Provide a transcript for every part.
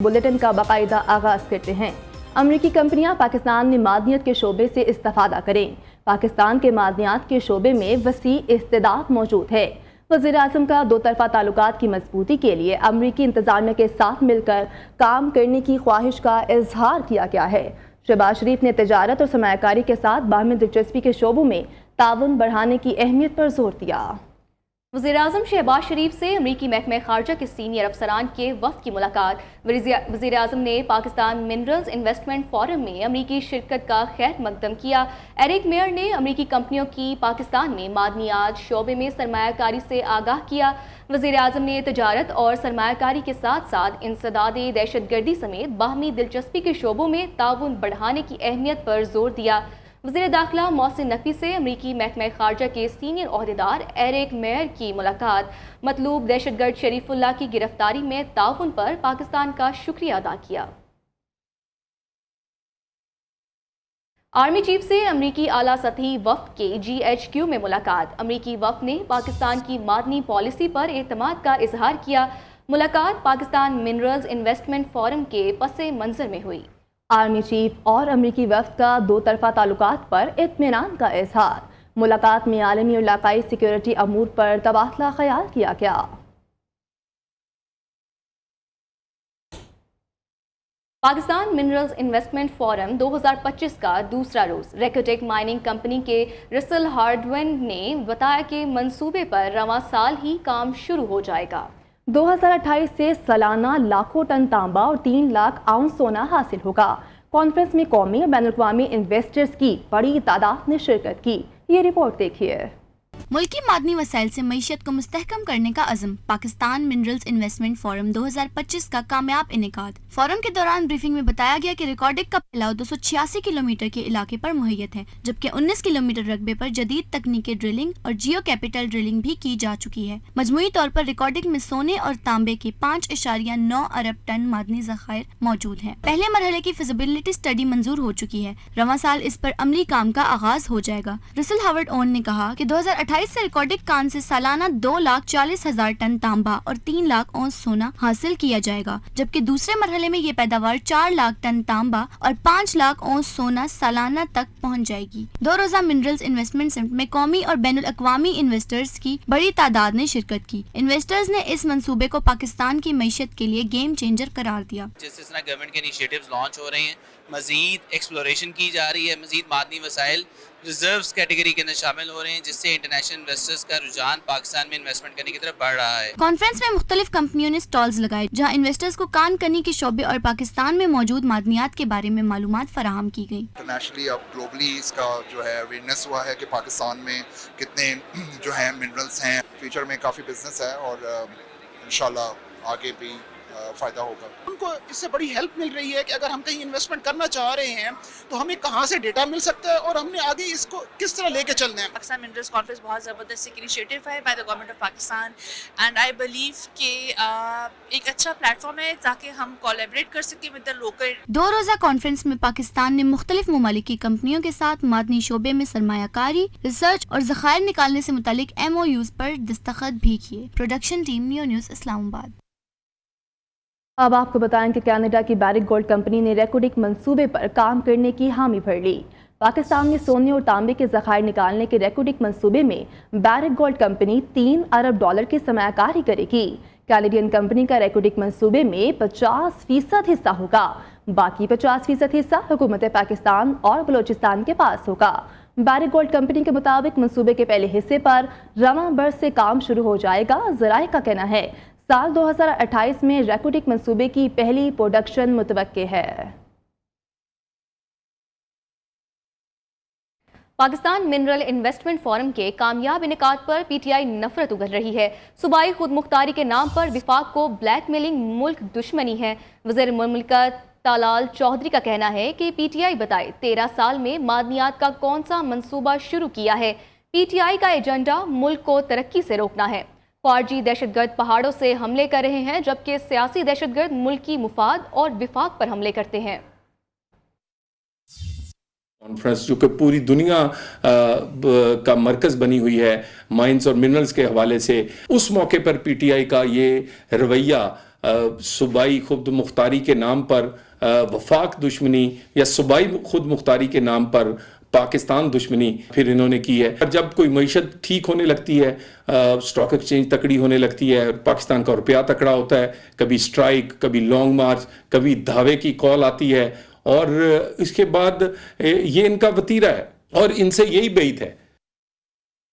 Bulletin का बाकायदा आगाज करते हैं। अमरीकी कंपनियां पाकिस्तान में मादनियत के शोबे से इस्तेफादा करें। पाकिस्तान के मादनियात के शोबे में वसी इस्तेदाद मौजूद है। वज़ीर आज़म का दो तरफा ताल्लुकात की मजबूती के लिए अमरीकी इंतजामिया के साथ मिलकर काम करने की ख्वाहिश का इजहार किया गया है। शहबाज शरीफ ने तजारत और सरमायाकारी के साथ बाहमी दिलचस्पी के शोबों में ताउन बढ़ाने की अहमियत पर जोर दिया। वज़ीर-ए-आज़म शहबाज शरीफ से अमरीकी महकमा खारजा के सीनियर अफसरान के वफ़द की मुलाकात। वज़ीर-ए-आज़म ने पाकिस्तान मिनरल्स इन्वेस्टमेंट फोरम में अमरीकी शिरकत का खैर मकदम किया। एरिक मेयर ने अमरीकी कंपनियों की पाकिस्तान में मादनियात शोबे में सरमायाकारी से आगाह किया। वज़ीर-ए-आज़म ने तजारत और सरमायाकारी के साथ साथ इंसदाद दहशतगर्दी समेत बाहमी दिलचस्पी के शोबों में ताउन बढ़ाने की अहमियत पर जोर दिया। वज़ीर दाखिला मोहसिन नकवी से अमरीकी महकमा खारजा के सीनियर ओहदेदार एरिक मेयर की मुलाकात। मतलूब दहशतगर्द शरीफुल्लाह की गिरफ्तारी में ताउन पर पाकिस्तान का शुक्रिया अदा किया। आर्मी चीफ से अमरीकी आला सतही वफ़द के GHQ में मुलाकात। अमरीकी वफ़द ने पाकिस्तान की मादनी पॉलिसी पर एतमाद का इजहार किया। मुलाकात पाकिस्तान मिनरल्स इन्वेस्टमेंट फोरम के पसे मंजर में हुई। आर्मी चीफ और अमरीकी वफ़द का दो तरफा ताल्लुकात पर इत्मीनान का इजहार। मुलाकात में आलमी और इलाकाई सिक्योरिटी अमूर पर तबादला ख्याल किया गया। पाकिस्तान मिनरल्स इन्वेस्टमेंट फोरम 2025 का दूसरा रोज़। रेकोटेक माइनिंग कंपनी के रसल हार्डवेन ने बताया कि मंसूबे पर रवां साल ही काम शुरू हो जाएगा। 2028 से सालाना लाखों टन तांबा और 3 लाख आउंस सोना हासिल होगा। कॉन्फ्रेंस में कौमी और बैनुल-अक़वामी इन्वेस्टर्स की बड़ी तादाद ने शिरकत की। ये रिपोर्ट देखिए। मुल्की मादनी वसाइल से मईशत को मुस्तहकम करने का अज़म। पाकिस्तान मिनरल्स इन्वेस्टमेंट फोरम 2025 का कामयाब इनेकाद। फोरम के दौरान ब्रीफिंग में बताया गया कि रिकॉर्डिंग का फैलाव 286 किलोमीटर के इलाके पर मुहैयत है, जबकि 19 किलोमीटर रकबे पर जदीद तकनीकी ड्रिलिंग और जियो कैपिटल ड्रिलिंग भी की जा चुकी है। मजमूई तौर पर रिकॉर्डिंग में सोने और तांबे के 5.9 अरब टन मादनी ज़खायर मौजूद हैं। पहले मरहले की फिजिबिलिटी स्टडी मंजूर हो चुकी है। रवां साल इस पर अमली काम का आगाज हो जाएगा। रसल हावर्ड ओन ने कहा कि 2028 से रिकॉर्डिंग कान से सालाना 2,40,000 टन तांबा और 3 लाख औंस सोना हासिल किया जाएगा, जबकि दूसरे मरहले में ये पैदावार 4 लाख टन तांबा और 5 लाख औंस सोना सालाना तक पहुंच जाएगी। 2 रोजा मिनरल्स इन्वेस्टमेंट समिट में कौमी और बैनुल अक़वामी इन्वेस्टर्स की बड़ी तादाद ने शिरकत की। इन्वेस्टर्स ने इस मंसूबे को पाकिस्तान की मईशत के लिए गेम चेंजर करार दिया। जिस तरह गवर्नमेंट के इनिशिएटिव्स लॉन्च हो रहे हैं, मजीद एक्सप्लोरेशन की जा रही है, मजीद मादनी वसाइल रिजर्व्स कैटेगरी के अंदर शामिल हो रहे हैं, जिससे इंटरनेशनल इन्वेस्टर्स का रुझान पाकिस्तान में इन्वेस्टमेंट करने की तरफ बढ़ रहा है। कॉन्फ्रेंस में मुख्तलिफ कंपनियों ने स्टॉल्स लगाए, जहां इन्वेस्टर्स को कान कनी के शोबे और पाकिस्तान में मौजूद मादनियात के बारे में मालूमात फराहम की गई। इंटरनेशनली अब ग्लोबली इसका जो है अवेयरनेस हुआ है कि पाकिस्तान में कितने जो है मिनरल्स हैं। फ्यूचर में काफ़ी बिजनेस है और इंशाल्लाह आगे भी फ़ायदा होगा। उनको इससे बड़ी हेल्प मिल रही है कि अगर हम कहीं इन्वेस्टमेंट करना चाह रहे हैं तो हमें कहाँ से डेटा मिल सकता है और हमने आगे इसको किस तरह लेके चलना है। पाकिस्तान मिनरल्स कॉन्फ्रेंस बहुत ज़बरदस्त एक इनिशिएटिव है by the government of Pakistan and I believe कि एक अच्छा प्लेटफॉर्म है ताकि हम कोलैबोरेट कर सकें विद द लोकल। 2 रोज़ा कॉन्फ्रेंस में पाकिस्तान ने मुख्तलिफ ममालिक की कंपनियों के साथ मादनी शोबे में सरमायाकारी, रिसर्च और ज़खायर निकालने से मुतालिक MOUs पर दस्तखत भी किए। Production team new news Islamabad. अब आपको बताएं कि कनाडा की बैरिक गोल्ड कंपनी ने रेकोडिक मंसूबे पर काम करने की हामी भर ली। पाकिस्तान में सोने और तांबे के ज़खायर निकालने के रेकोडिक मंसूबे में बैरिक गोल्ड कंपनी $3 अरब की सरमायाकारी करेगी। कैनेडियन कंपनी का रेकोडिक मंसूबे में 50% हिस्सा होगा। बाकी 50% हिस्सा हुकूमत पाकिस्तान और बलोचिस्तान के पास होगा। बैरिक गोल्ड कंपनी के मुताबिक मंसूबे के पहले हिस्से पर रवां बरस से काम शुरू हो जाएगा। ज़राए का कहना है साल 2028 में रेकोडिक मंसूबे की पहली प्रोडक्शन मुतवक्के है। पाकिस्तान मिनरल इन्वेस्टमेंट फोरम के कामयाब इनेकाद पर PTI नफरत उगल रही है। सूबाई खुद मुख्तारी के नाम पर विफाक को ब्लैकमेलिंग मुल्क दुश्मनी है। वज़ीर मुमलिकत तालाल चौधरी का कहना है कि PTI बताए 13 साल में मादनियात का कौन सा मंसूबा शुरू किया है। PTI का एजेंडा मुल्क को तरक्की से रोकना है। फौजी दहशतगर्द पहाड़ों से हमले कर रहे हैं, जबकि सियासी दहशतगर्द मुल्की मुफाद और विफाक पर हमले करते हैं। कॉन्फ्रेंस जो कि पूरी दुनिया का मरकज़ बनी हुई है माइंस और मिनरल्स के हवाले से, उस मौके पर PTI का ये रवैया सूबाई खुद मुख्तारी के नाम पर वफाक दुश्मनी या सूबाई खुद मुख्तारी के नाम पर पाकिस्तान दुश्मनी फिर इन्होंने की है। और जब कोई मईशत ठीक होने लगती है, स्टॉक एक्सचेंज तकड़ी होने लगती है, पाकिस्तान का रुपया तकड़ा होता है, कभी स्ट्राइक, कभी लॉन्ग मार्च, कभी धावे की कॉल आती है, और इसके बाद ये इनका वतीरा है और इनसे यही बैत है।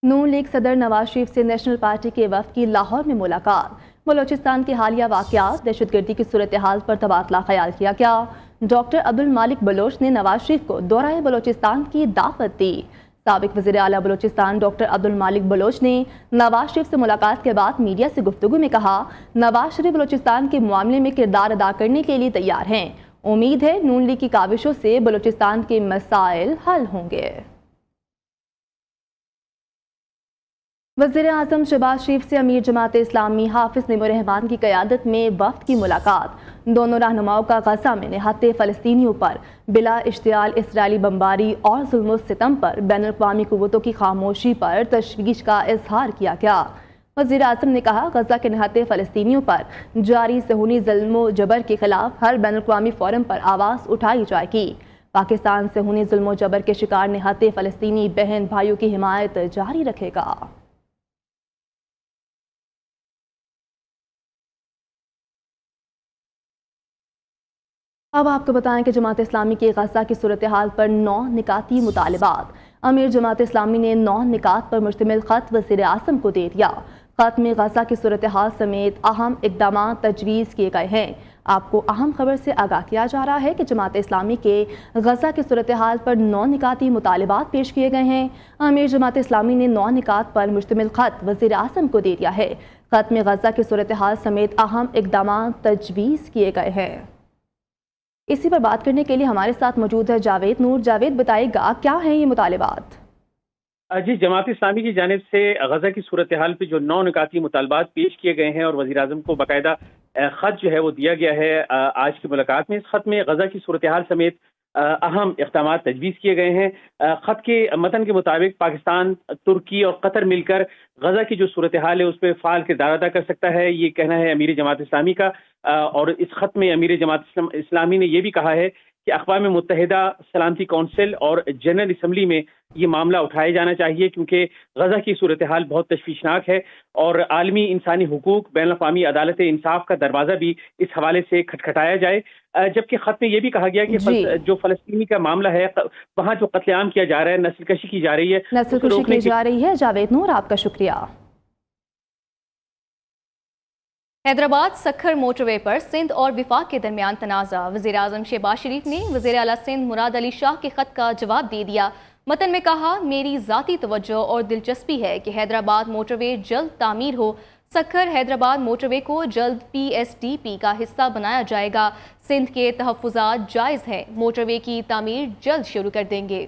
नून लीग सदर नवाज शरीफ से नेशनल पार्टी के वफद की लाहौर में मुलाकात। बलोचिस्तान के हालिया वाक़यात, दहशतगर्दी की सूरत हाल पर तबादला ख्याल किया गया। डॉक्टर अब्दुल मालिक बलोच ने नवाज शरीफ को दौराए बलोचिस्तान की दावत दी। साबिक वज़ीर आला बलोचिस्तान डॉक्टर अब्दुल मालिक बलोच ने नवाज शरीफ से मुलाकात के बाद मीडिया से गुफ्तगू में कहा, नवाज शरीफ बलोचिस्तान के मामले में किरदार अदा करने के लिए तैयार हैं। उम्मीद है नून लीग की काविशों से बलोचिस्तान के मसाइल हल होंगे। वज़ीर आज़म शहबाज शरीफ से अमीर जमात इस्लामी हाफिज़ नईमुर रहमान की क़यादत में वफ़द की मुलाकात। दोनों रहनुमाओं का गज़ा में निहत्ते फ़लस्तीनियों पर बिला इश्तियाल इसराइली बमबारी और जुल्म सितम पर बैनुल-अक़वामी क़ुव्वतों की खामोशी पर तशवीश का इजहार किया गया। वज़ीर आज़म ने कहा, गज़ा के निहत्ते फ़लस्तीनियों पर जारी सहूनी ज़ुल्म जबर के ख़िलाफ़ हर बैनुल-अक़वामी फ़ोरम पर आवाज़ उठाई जाएगी। पाकिस्तान सहूनी ज़ुल्म जबर के शिकार निहत्ते फ़लस्तीनी बहन भाइयों की हिमायत जारी रखेगा। अब आपको बताएं कि जमात इस्लामी की गज़ा की सूरत हाल पर 9 निकाती मुतालबात। अमीर जमात इस्लामी ने 9 निकात पर मुश्तमिल ख़त वज़ीर आज़म को दे दिया। ख़त में गज़ा की सूरत हाल समेत अहम इक़दाम तजवीज़ किए गए हैं। आपको अहम खबर से आगाह किया जा रहा है कि जमात इस्लामी के गज़ा की सूरत हाल पर 9 निकाती मुतालबात पेश किए गए हैं। अमीर जमात इस्लामी ने 9 निकात पर मुश्तमिल ख़त वज़ीर आज़म को दे दिया है। ख़त में गज़ा की सूरत हाल समेत अहम इक़दाम तजवीज़ किए गए हैं। इसी पर बात करने के लिए हमारे साथ मौजूद है जावेद नूर। जावेद, बताएगा क्या है ये मुतालबात? जी, जमात इस्लामी की जानिब से गज़ा की सूरत हाल पे जो 9 निकाती मुतालबात पेश किए गए हैं और वज़ीर आज़म को बाकायदा ख़त जो है वो दिया गया है आज की मुलाकात में। इस ख़त में गज़ा की सूरत हाल समेत अहम इक़दाम तजवीज़ किए गए हैं। ख़त के मतन के मुताबिक पाकिस्तान, तुर्की और कतर मिलकर गज़ा की जो सूरत हाल है उस पर फ़ाल किरदार अदा कर सकता है, ये कहना है अमीर जमात इस्लामी का। और इस ख़त में अमीर जमात इस्लामी ने यह भी कहा है कि अक़वाम मुत्तहिदा सलामती कौंसिल और जनरल असम्बली में ये मामला उठाया जाना चाहिए, क्योंकि गज़ा की सूरत हाल बहुत तशवीशनाक है और आलमी इंसानी हुकूक, बैनुल-अक़वामी अदालत इंसाफ का दरवाज़ा भी इस हवाले से खटखटाया जाए। जबकि ख़त में यह भी कहा गया कि जो फ़लस्तीनी का मामला है, वहाँ जो कत्लेआम किया जा रहा है, नस्लकशी की जा रही है, नस्लकशी की जा रही है। जावेद नूर, आपका शुक्रिया। हैदराबाद सखर मोटरवे पर सिंध और विफाक के दरमियान तनाज़ा। वज़ीर आज़म शहबाज शरीफ ने वज़ीर आला सिंध मुराद अली शाह के ख़त का जवाब दे दिया। मतन में कहा, मेरी ज़ाती तवज्जो और दिलचस्पी है कि हैदराबाद मोटरवे जल्द तामीर हो। सखर हैदराबाद मोटरवे को जल्द PSDP का हिस्सा बनाया जाएगा। सिंध के तहफ़्फ़ुज़ात जायज़ हैं, मोटरवे की तामीर जल्द शुरू कर देंगे।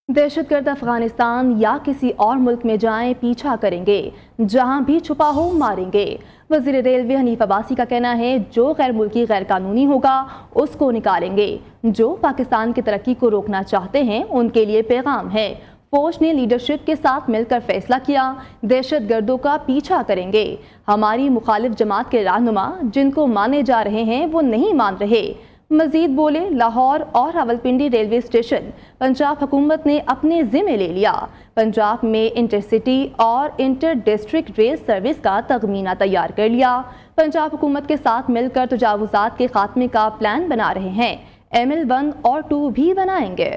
दहशतगर्द अफगानिस्तान या किसी और मुल्क में जाएं, पीछा करेंगे, जहां भी छुपा हो मारेंगे। वज़ीर रेलवे हनीफ अब्बासी का कहना है, जो गैर मुल्की गैर कानूनी होगा उसको निकालेंगे। जो पाकिस्तान की तरक्की को रोकना चाहते हैं उनके लिए पैगाम है। फौज ने लीडरशिप के साथ मिलकर फैसला किया, दहशतगर्दों का पीछा करेंगे। हमारी मुखालिफ जमात के रहनुमा जिनको माने जा रहे हैं वो नहीं मान रहे। मजीद बोले, लाहौर और रावलपिंडी रेलवे स्टेशन पंजाब हुकूमत ने अपने ज़िम्मे ले लिया। पंजाब में इंटरसिटी और इंटर डिस्ट्रिक्ट रेल सर्विस का तखमीना तैयार कर लिया। पंजाब हुकूमत के साथ मिलकर तजावुज़ात के खात्मे का प्लान बना रहे हैं। ML1 और 2 भी बनाएंगे।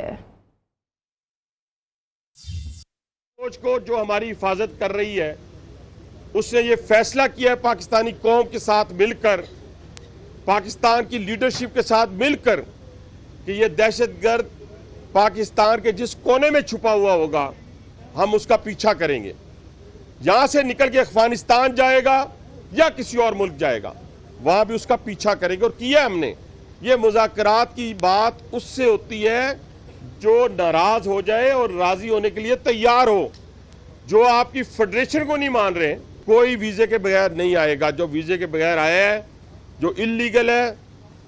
फौज को जो हमारी हिफाजत कर रही है, उसने ये फैसला किया है पाकिस्तानी कौम के साथ मिलकर, पाकिस्तान की लीडरशिप के साथ मिलकर, कि ये दहशतगर्द पाकिस्तान के जिस कोने में छुपा हुआ होगा हम उसका पीछा करेंगे। यहां से निकल के अफगानिस्तान जाएगा या किसी और मुल्क जाएगा, वहां भी उसका पीछा करेंगे। और किया हमने। ये मुज़ाकरात की बात उससे होती है जो नाराज हो जाए और राजी होने के लिए तैयार हो। जो आपकी फेडरेशन को नहीं मान रहे, कोई वीजे के बगैर नहीं आएगा। जो वीजे के बगैर आया है, जो इल्लीगल है,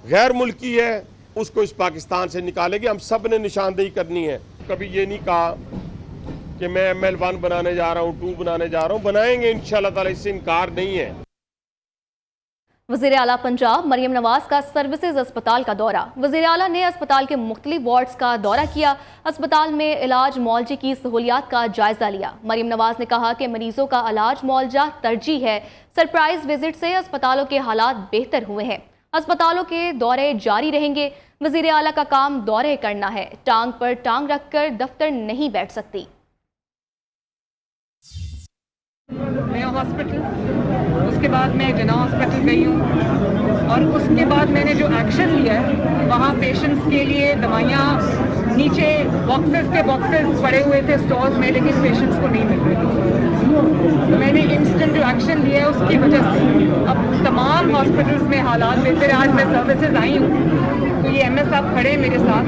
गैर मुल्की है, उसको इस पाकिस्तान से निकालेंगे। हम सब ने निशानदेही करनी है। कभी ये नहीं कहा कि मैं ML1 बनाने जा रहा हूँ, 2 बनाने जा रहा हूँ, बनाएंगे इंशाल्लाह ताला, इससे इनकार नहीं है। वज़ीर आला पंजाब मरियम नवाज का सर्विसेज अस्पताल का दौरा। वज़ीर आला ने अस्पताल के मुख्तलिफ वार्ड्स का दौरा किया, अस्पताल में इलाज मौलजी की सहूलियात का जायजा लिया। मरियम नवाज ने कहा कि मरीजों का इलाज मौलजा तरजीह है। सरप्राइज विजिट से अस्पतालों के हालात बेहतर हुए हैं। अस्पतालों के दौरे जारी रहेंगे। वज़ीर आला का काम दौरे करना है, टांग पर टांग रखकर दफ्तर नहीं बैठ सकती। नया हॉस्पिटल, उसके बाद मैं जना हॉस्पिटल गई हूँ और उसके बाद मैंने जो एक्शन लिया है वहाँ पेशेंट्स के लिए दवाइयाँ नीचे बॉक्सेस के बॉक्सेस पड़े हुए थे स्टोर्स में, लेकिन पेशेंट्स को नहीं मिल रहे थे। तो मैंने इंस्टेंट जो एक्शन लिया है उसकी वजह से अब तमाम हॉस्पिटल्स में हालात बेहतर है। आज मैं सर्विसेज आई हूँ तो ये MS साहब खड़े हैं मेरे साथ,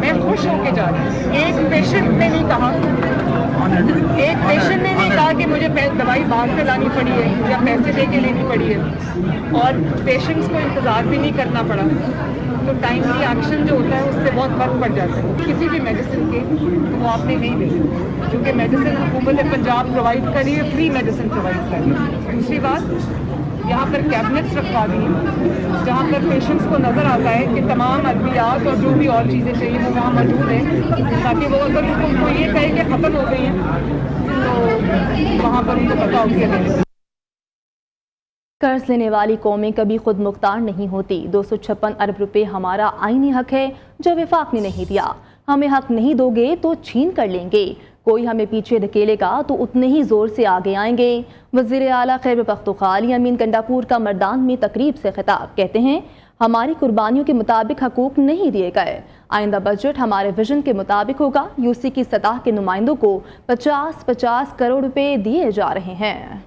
मैं खुश होके जा रही हूँ। एक पेशेंट ने नहीं कहा कि मुझे दवाई बाहर से लानी पड़ी है या पैसे दे के लेनी पड़ी है, और पेशेंट्स को इंतज़ार भी नहीं करना पड़ा। तो टाइमली एक्शन जो होता है उससे बहुत फर्क पड़ जाता है। किसी भी मेडिसिन के तो वो आपने नहीं ली, क्योंकि मेडिसिन हुकूमत पंजाब प्रोवाइड कर रही है, फ्री मेडिसिन प्रोवाइड कर रही है। दूसरी बात, यहाँ पर कैबिनेट्स रखवा दी हैं जहाँ पर पेशेंट्स को नज़र आता है कि तमाम अद्वियात और जो भी और चीज़ें चाहिए वो वहाँ मौजूद हैं, ताकि वो अगर उनको ये कहे कि ख़त्म हो गई हैं तो वहाँ पर उनको पता हो गया। कर्ज लेने वाली कौमें कभी खुद मुख्तार नहीं होती। 256 अरब रुपए हमारा आईनी हक है जो वफाक ने नहीं दिया। हमें हक नहीं दोगे तो छीन कर लेंगे। कोई हमें पीछे धकेलेगा तो उतने ही जोर से आगे आएंगे। वज़ीर आला खैबर पख्तूनख्वा अली अमीन गंडापुर का मर्दान में तकरीब से खिताब। कहते हैं, हमारी कुर्बानियों के मुताबिक हकूक नहीं दिए गए। आइंदा बजट हमारे विजन के मुताबिक होगा। यूसी की सतह के नुमाइंदों को 50-50 करोड़ रुपए दिए जा रहे हैं।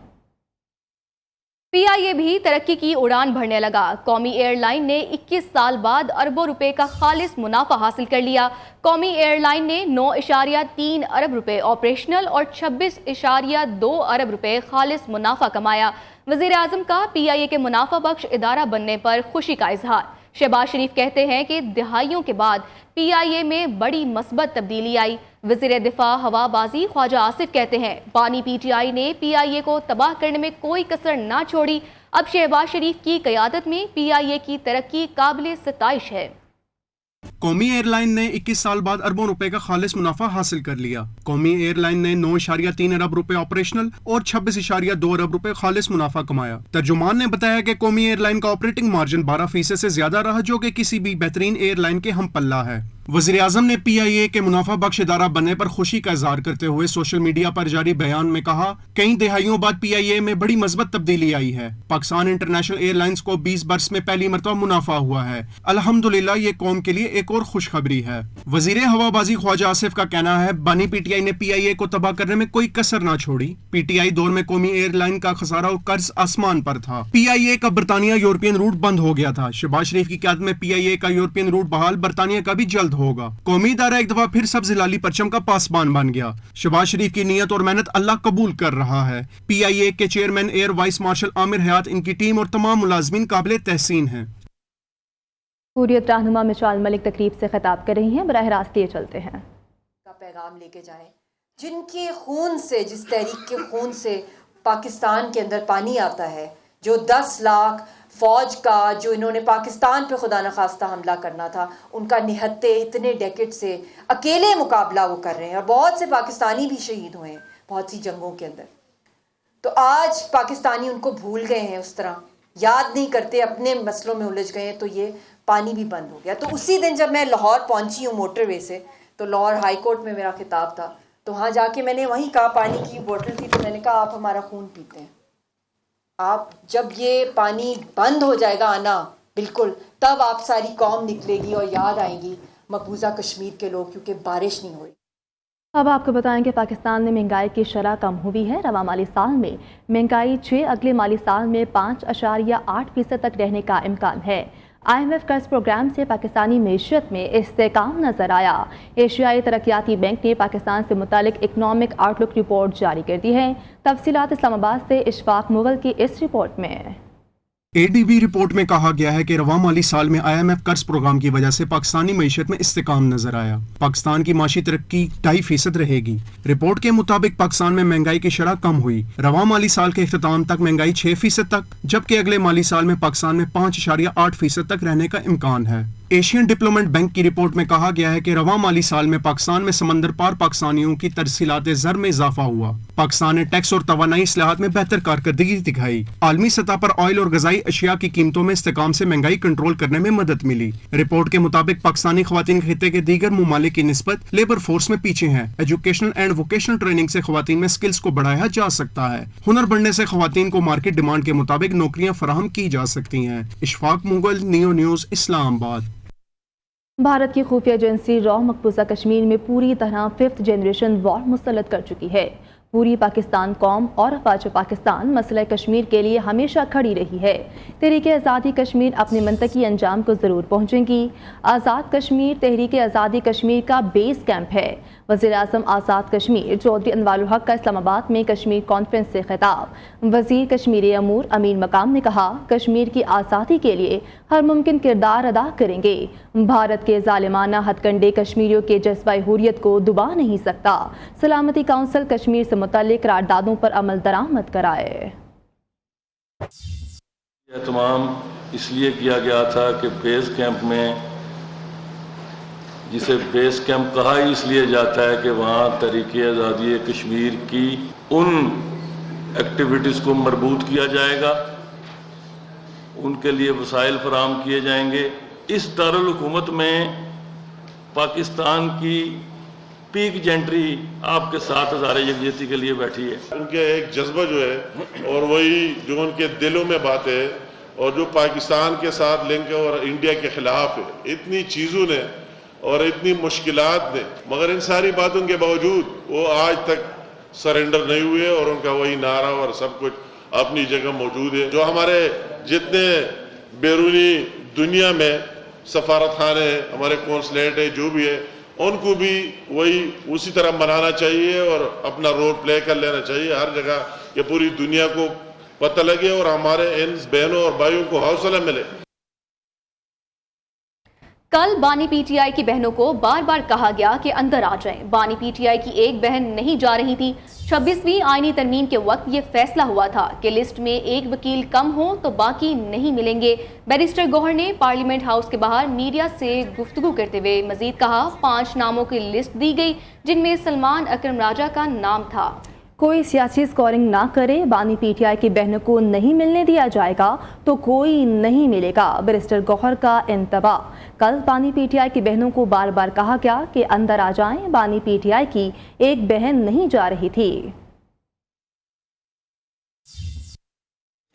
PIA भी तरक्की की उड़ान भरने लगा। कौमी एयरलाइन ने 21 साल बाद अरबों रुपए का खालिस मुनाफा हासिल कर लिया। कौमी एयरलाइन ने 9.3 अरब रुपए ऑपरेशनल और 26.2 अरब रुपए खालिस मुनाफा कमाया। वज़ीर आज़म का PIA के मुनाफा बख्श इदारा बनने पर खुशी का इजहार। शहबाज शरीफ कहते हैं कि दिहाइयों के बाद PIA में बड़ी मस्बत तब्दीली आई। वज़ीर दिफा हवाबाजी ख्वाजा आसिफ कहते हैं, बानी PTI ने PIA को तबाह करने में कोई कसर ना छोड़ी। अब शहबाज शरीफ की क़यादत में PIA की तरक्की काबिल सताइश है। कौमी एयरलाइन ने 21 साल बाद अरबों रुपए का खालिस मुनाफा हासिल कर लिया। कौमी एयरलाइन ने 9.3 अरब रुपए ऑपरेशनल और 26.2 अरब रुपए खालिस मुनाफा कमाया। तर्जुमान ने बताया कि कौमी एयरलाइन का ऑपरेटिंग मार्जिन 12% से ज्यादा रहा, जो कि किसी भी बेहतरीन एयरलाइन के हम पल्ला है। वज़ीर आज़म ने PIA के मुनाफा बख्श इदारा बनने पर खुशी का इजहार करते हुए सोशल मीडिया पर जारी बयान में कहा, कई दिहाइयों बाद PIA में बड़ी मस्बत तब्दीली आई है। पाकिस्तान इंटरनेशनल एयरलाइंस को 20 बरस में पहली मरतबा मुनाफा हुआ है। अल्हम्दुलिल्लाह, ये कौम के लिए एक और खुशखबरी है। वज़ीर हवाबाजी ख्वाजा आसिफ का कहना है, बानी PTI ने PIA को तबाह करने में कोई कसर ना छोड़ी। PTI दौर में कौमी एयरलाइन का खसारा और कर्ज आसमान पर था। PIA का बरतानिया यूरोपियन रूट बंद हो गया था। शहबाज शरीफ की क़यादत में PIA का यूरोपियन रूट बहाल, बरतानिया का भी जल्द होगा। कौमी इदारा एक दफा फिर सब्ज़ हिलाली परचम का पासबान बन गया। शहबाज शरीफ की नीयत और मेहनत अल्लाह कबूल कर रहा है। PIA के chairman air vice marshal Aamir Hayat, इनकी टीम और तमाम मुलाजमीन काबिल तहसीन हैं। हुर्रियत रहनुमा मिसाल मलिक तकरीब से खिताब कर रही हैं। बराह रास्त ये चलते हैं का पैगाम लेके जाएं, जिनके खून से, जिस तहरीक के खून से पाकिस्तान के अंदर पानी आता है, जो 10 लाख फौज का जो इन्होंने पाकिस्तान पे खुदा न खास्ता हमला करना था, उनका निहत्ते इतने डेकेड से अकेले मुकाबला वो कर रहे हैं। और बहुत से पाकिस्तानी भी शहीद हुए हैं बहुत सी जंगों के अंदर। तो आज पाकिस्तानी उनको भूल गए हैं, उस तरह याद नहीं करते, अपने मसलों में उलझ गए हैं। तो ये पानी भी बंद हो गया। तो उसी दिन जब मैं लाहौर पहुंची हूँ मोटरवे से, तो लाहौर हाई कोर्ट में मेरा खिताब था, तो वहाँ जाके मैंने वहीं कहा, पानी की बोतल थी, तो मैंने कहा आप हमारा खून पीते हैं, आप जब ये पानी बंद हो जाएगा आना बिल्कुल, तब आप सारी कौम निकलेगी और याद आएंगी मकबूजा कश्मीर के लोग, क्योंकि बारिश नहीं हो रही। अब आपको बताएं कि पाकिस्तान में महंगाई की शरह कम हुई है। रवा माली साल में महंगाई 6 अगले माली साल में 5.8% तक रहने का इम्कान है। IMF कर्ज प्रोग्राम से पाकिस्तानी मईशत में इस्तेकाम नजर आया। एशियाई तरक्याती बैंक ने पाकिस्तान से मुतालिक इकनॉमिक आउटलुक रिपोर्ट जारी कर दी है। तफसीलात इस्लामाबाद से इशफाक मुगल की इस रिपोर्ट में। ADB رپورٹ میں کہا گیا ہے کہ رواں مالی سال میں IMF قرض پروگرام کی وجہ سے پاکستانی معیشت میں استحکام نظر آیا. پاکستان کی معاشی ترقی 2.5% رہے گی. رپورٹ کے مطابق پاکستان میں مہنگائی کی شرح کم ہوئی. رواں مالی سال کے اختتام تک مہنگائی 6% تک، جبکہ اگلے مالی سال میں پاکستان میں 5.8% تک رہنے کا امکان ہے. ایشین ڈیولپمنٹ بینک کی رپورٹ میں کہا گیا ہے کہ رواں مالی سال میں پاکستان میں سمندر پار پاکستانیوں کی ترسیلات زر میں اضافہ ہوا. پاکستان نے ٹیکس اور توانائی اصلاحات میں بہتر کارکردگی دکھائی. عالمی سطح پر آئل اور غذائی اشیاء کی قیمتوں میں استحکام سے مہنگائی کنٹرول کرنے میں مدد ملی. رپورٹ کے مطابق پاکستانی خواتین خطے کے دیگر ممالک کی نسبت لیبر فورس میں پیچھے ہیں. ایجوکیشنل اینڈ ووکیشنل ٹریننگ سے خواتین میں سکلز کو بڑھایا جا سکتا ہے. ہنر بڑھنے سے خواتین کو مارکیٹ ڈیمانڈ کے مطابق نوکریاں فراہم کی جا سکتی ہیں. اشفاق مغل، نیو نیوز، اسلام آباد. بھارت کی خفیہ ایجنسی را مقبوضہ کشمیر میں پوری طرح 5th جنریشن وار مسلط کر چکی ہے. پوری پاکستان قوم اور افواج پاکستان مسئلہ کشمیر کے لیے ہمیشہ کھڑی رہی ہے. تحریک آزادی کشمیر اپنے منطقی انجام کو ضرور پہنچیں گی. آزاد کشمیر تحریک آزادی کشمیر کا بیس کیمپ ہے. وزیر اعظم آزاد کشمیر چودھری انوار الحق کا اسلام آباد میں کشمیر کانفرنس سے خطاب. وزیر کشمیری امور امین مقام نے کہا کشمیر کی آزادی کے لیے ہر ممکن کردار ادا کریں گے. بھارت کے ظالمانہ ہتھ کنڈے کشمیریوں کے جذبہ حریت کو دبا نہیں سکتا. سلامتی کونسل کشمیر سے متعلق قراردادوں پر عمل درآمد کرائے. یہ تمام اس لیے کیا گیا تھا کہ بیس کیمپ میں، جسے بیس کیمپ کہا ہی اس لیے جاتا ہے کہ وہاں تحریک آزادی کشمیر کی ان ایکٹیویٹیز کو مربوط کیا جائے گا، ان کے لیے وسائل فراہم کیے جائیں گے. اس دارالحکومت میں پاکستان کی پیک جینٹری آپ کے ساتھ ہزار یکجہتی کے لیے بیٹھی ہے. ان کے ایک جذبہ جو ہے اور وہی جو ان کے دلوں میں بات ہے اور جو پاکستان کے ساتھ لنک ہے اور انڈیا کے خلاف ہے. اتنی چیزوں نے اور اتنی مشکلات نے، مگر ان ساری باتوں کے باوجود وہ آج تک سرنڈر نہیں ہوئے اور ان کا وہی نعرہ اور سب کچھ اپنی جگہ موجود ہے. جو ہمارے جتنے بیرونی دنیا میں سفارت خانے ہیں، ہمارے کونسلیٹ ہے، جو بھی ہے، ان کو بھی وہی اسی طرح منانا چاہیے اور اپنا رول پلے کر لینا چاہیے ہر جگہ، کہ پوری دنیا کو پتہ لگے اور ہمارے ان بہنوں اور بھائیوں کو حوصلہ ملے. کل بانی پی ٹی آئی کی بہنوں کو بار بار کہا گیا کہ اندر آ جائیں. بانی پی ٹی آئی کی ایک بہن نہیں جا رہی تھی. 26ویں آئینی ترمیم کے وقت یہ فیصلہ ہوا تھا کہ لسٹ میں ایک وکیل کم ہو تو باقی نہیں ملیں گے. بیرسٹر گوہر نے پارلیمنٹ ہاؤس کے باہر میڈیا سے گفتگو کرتے ہوئے مزید کہا 5 ناموں کی لسٹ دی گئی جن میں سلمان اکرم راجہ کا نام تھا. کوئی سیاسی اسکورنگ نہ کرے، بانی پی ٹی آئی کی بہنوں کو نہیں ملنے دیا جائے گا تو کوئی نہیں ملے گا. بیرسٹر گوہر کا انتباہ. کل بانی پی ٹی آئی کی بہنوں کو بار بار کہا گیا کہ اندر آ جائیں. بانی پی ٹی آئی کی ایک بہن نہیں جا رہی تھی.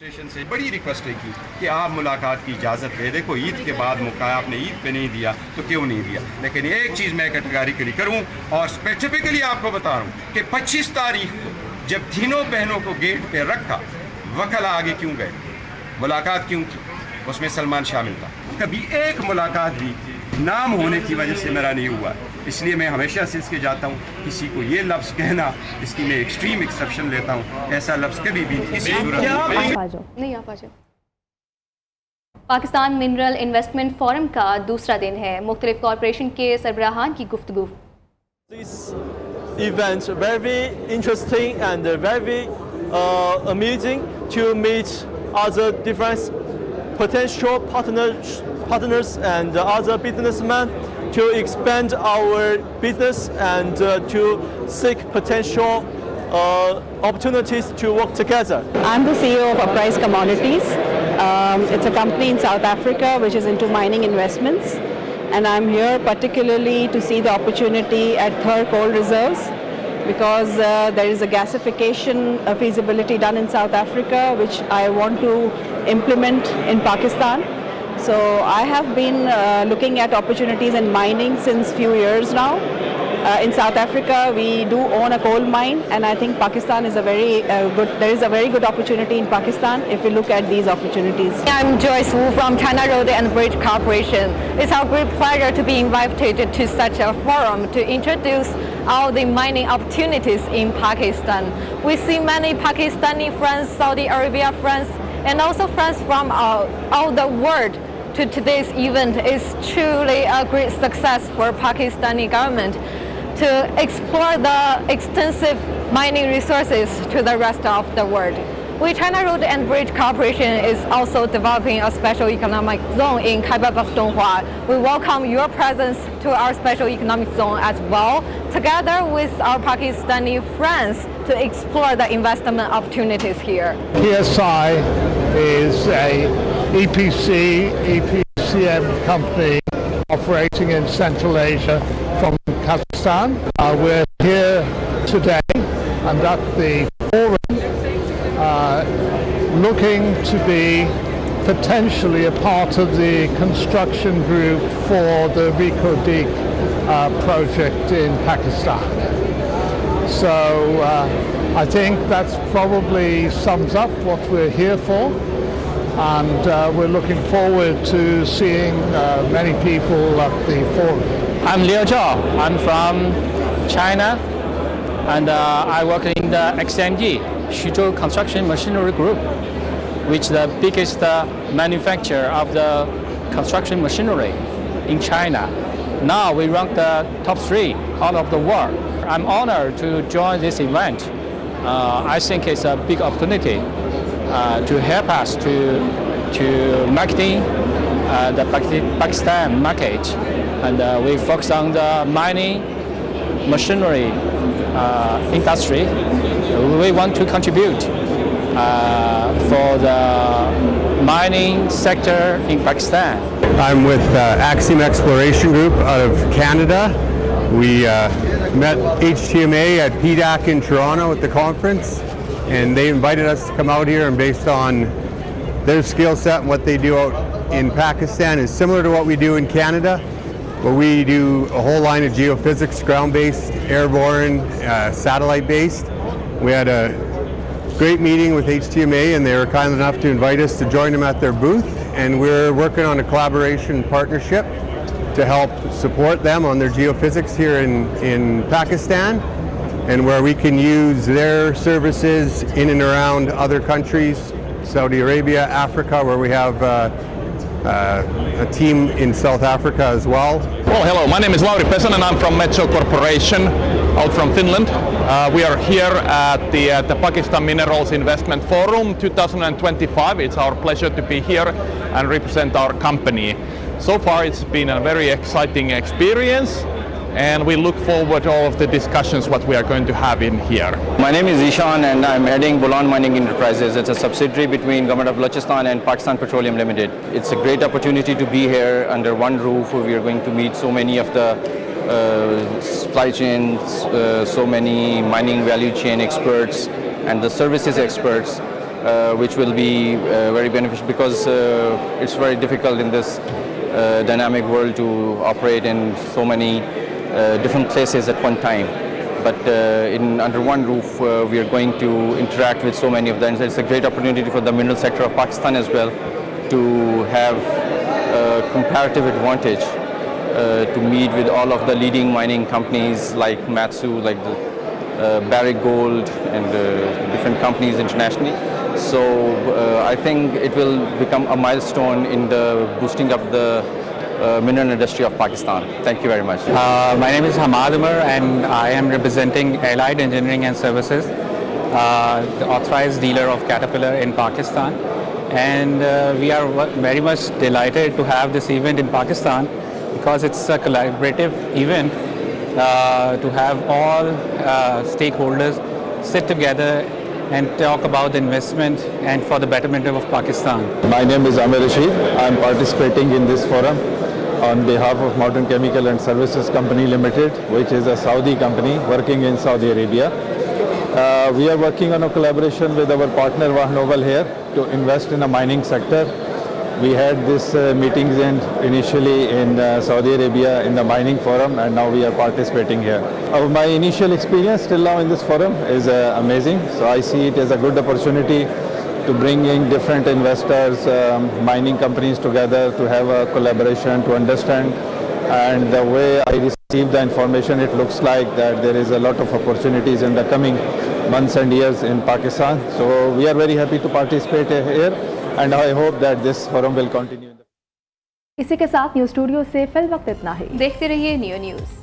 اسٹیشن سے بڑی ریکویسٹ کی کہ آپ ملاقات کی اجازت دے. دیکھو عید کے بعد موقع آپ نے عید پہ نہیں دیا تو کیوں نہیں دیا، لیکن ایک چیز میں کیٹیگریکلی کروں اور اسپیسیفکلی آپ کو بتا رہا ہوں کہ 25 تاریخ کو جب تینوں بہنوں کو گیٹ پہ رکھا، وکلا آگے کیوں گئے، ملاقات کیوں کی، اس میں سلمان شامل تھا. کبھی ایک ملاقات بھی نام ہونے کی وجہ سے میرا نہیں ہوا. اس لیے میں ہمیشہ سے اس کے جاتا ہوں کسی کو یہ لفظ کہنا، اس کی میں ایکسٹریم ایکسیپشن لیتا ہوں. ایسا لفظ کبھی بھی کسی صورت نہیں آپ آ جاؤ. پاکستان منرل انویسٹمنٹ فورم کا دوسرا دن ہے. مختلف کارپوریشن کے سربراہان کی گفتگو. This event very interesting and very amusing to meet other different potential partners and other businessmen to expand our business and to seek potential opportunities to work together. I'm the CEO of Uprise Commodities. It's a company in South Africa which is into mining investments, and I'm here particularly to see the opportunity at Thar coal reserves because there is a gasification feasibility done in South Africa which I want to implement in Pakistan. So I have been looking at opportunities in mining since few years now. In South Africa, we do own a coal mine, and I think Pakistan is a there is a very good opportunity in Pakistan if we look at these opportunities. I'm Joyce Wu from China Road and Bridge Corporation. It's our great pleasure to be invited to such a forum to introduce all the mining opportunities in Pakistan. We see many Pakistani friends, Saudi Arabia friends, and also friends from all the world to today's event is truly a great success for Pakistani government to explore the extensive mining resources to the rest of the world. We China Road and Bridge Corporation is also developing a special economic zone in Khyber Pakhtunkhwa. We welcome your presence to our special economic zone as well, together with our Pakistani friends to explore the investment opportunities here. PSI is a EPCM company operating in Central Asia from Kazakhstan. We're here today and at the forum looking to be potentially a part of the construction group for the Reko-Dik project in Pakistan. So I think that's probably sums up what we're here for, and we're looking forward to seeing many people at the forum. I'm Liu Zhao. I'm from China, and I work in the XMG, Xuzhou Construction Machinery Group, which is the biggest manufacturer of the construction machinery in China. Now we rank the top 3 out of the world. I'm honored to join this event. I think it's a big opportunity to help us to marketing the Pakistan market, and we focus on the mining machinery industry. We want to contribute for the mining sector in Pakistan. I'm with Axiom Exploration Group out of Canada. We met HTMA at PDAC in Toronto at the conference, and they invited us to come out here, and based on their skill set and what they do out in Pakistan is similar to what we do in Canada, but we do a whole line of geophysics, ground-based, airborne, satellite-based. We had a great meeting with HTMA, and they were kind enough to invite us to join them at their booth, and we're working on a collaboration partnership to help support them on their geophysics here in Pakistan, and where we can use their services in and around other countries, Saudi Arabia, Africa, where we have a team in South Africa as well. Well, hello, my name is Lauri Pesonen and I'm from Metso Corporation out from Finland. We are here at the Pakistan Minerals Investment Forum 2025. It's our pleasure to be here and represent our company. So far it's been a very exciting experience, and we look forward to all of the discussions what we are going to have in here. My name is Ishan and I'm heading Bolan Mining Enterprises. It's a subsidiary between Government of Balochistan and Pakistan Petroleum Limited. It's a great opportunity to be here under one roof. We are going to meet so many of the supply chains, so many mining value chain experts and the services experts, which will be very beneficial because it's very difficult in this dynamic world to operate in so many different places at one time. But under one roof, we are going to interact with so many of them. It's a great opportunity for the mineral sector of Pakistan as well to have a comparative advantage to meet with all of the leading mining companies like Matsu, like the Barrick Gold, and different companies internationally. So I think it will become a milestone in the boosting up the mineral industry of Pakistan. Thank you very much. My name is Hamad Umar and I am representing Allied Engineering and Services, the authorized dealer of Caterpillar in Pakistan. And we are very much delighted to have this event in Pakistan because it's a collaborative event to have all stakeholders sit together and talk about investment and for the betterment of Pakistan. My name is Amir Rashid. I am participating in this forum on behalf of Modern Chemical and Services Company Limited, which is a Saudi company working in Saudi Arabia. We are working on a collaboration with our partner Vahnoval here to invest in the mining sector. We had these meetings initially in Saudi Arabia in the mining forum, and now we are participating here. My initial experience till now in this forum is amazing. So I see it as a good opportunity to bring in different investors, mining companies together to have a collaboration, to understand and the way I received the information, it looks like that there is a lot of opportunities in the coming months and years in Pakistan. So we are very happy to participate here, and I hope that this forum will continue. इसी के साथ news studio से fill वक्त इतना ही। देखते रहिए new news.